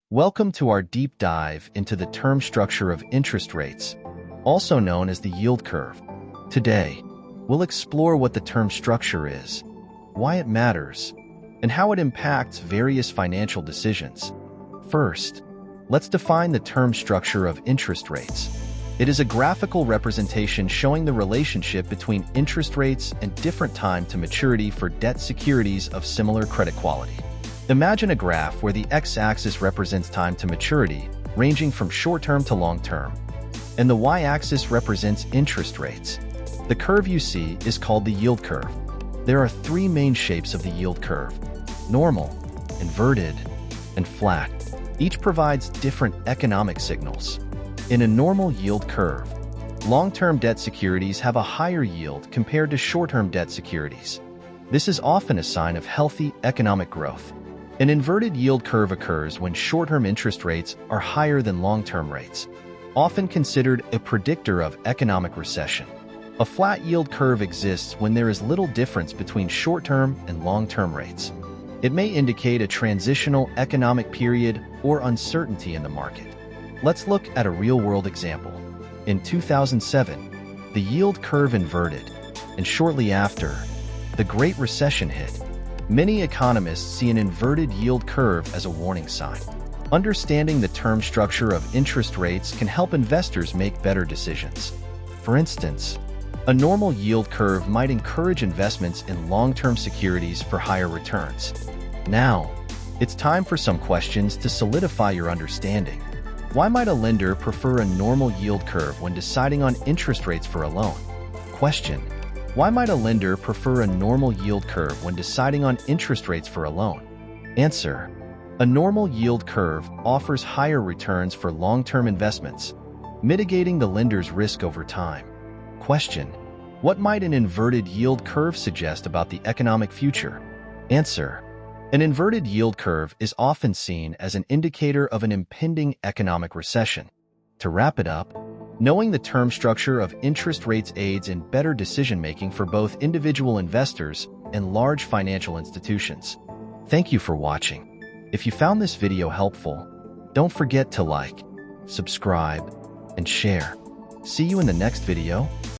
Welcome to our deep dive into the term structure of interest rates, also known as the yield curve. Today, we'll explore what the term structure is, why it matters, and how it impacts various financial decisions. First, let's define the term structure of interest rates. It is a graphical representation showing the relationship between interest rates and different time to maturity for debt securities of similar credit quality. Imagine a graph where the x-axis represents time to maturity, ranging from short-term to long-term, and the y-axis represents interest rates. The curve you see is called the yield curve. There are three main shapes of the yield curve: normal, inverted, and flat. Each provides different economic signals. In a normal yield curve, long-term debt securities have a higher yield compared to short-term debt securities. This is often a sign of healthy economic growth. An inverted yield curve occurs when short-term interest rates are higher than long-term rates, often considered a predictor of economic recession. A flat yield curve exists when there is little difference between short-term and long-term rates. It may indicate a transitional economic period or uncertainty in the market. Let's look at a real-world example. In 2007, the yield curve inverted, and shortly after, the Great Recession hit. Many economists see an inverted yield curve as a warning sign. Understanding the term structure of interest rates can help investors make better decisions. For instance, a normal yield curve might encourage investments in long-term securities for higher returns. Now, it's time for some questions to solidify your understanding. Why might a lender prefer a normal yield curve when deciding on interest rates for a loan? Question: why might a lender prefer a normal yield curve when deciding on interest rates for a loan? Answer: a normal yield curve offers higher returns for long-term investments, mitigating the lender's risk over time. Question: what might an inverted yield curve suggest about the economic future? Answer: an inverted yield curve is often seen as an indicator of an impending economic recession. To wrap it up, knowing the term structure of interest rates aids in better decision-making for both individual investors and large financial institutions. Thank you for watching. If you found this video helpful, don't forget to like, subscribe, and share. See you in the next video.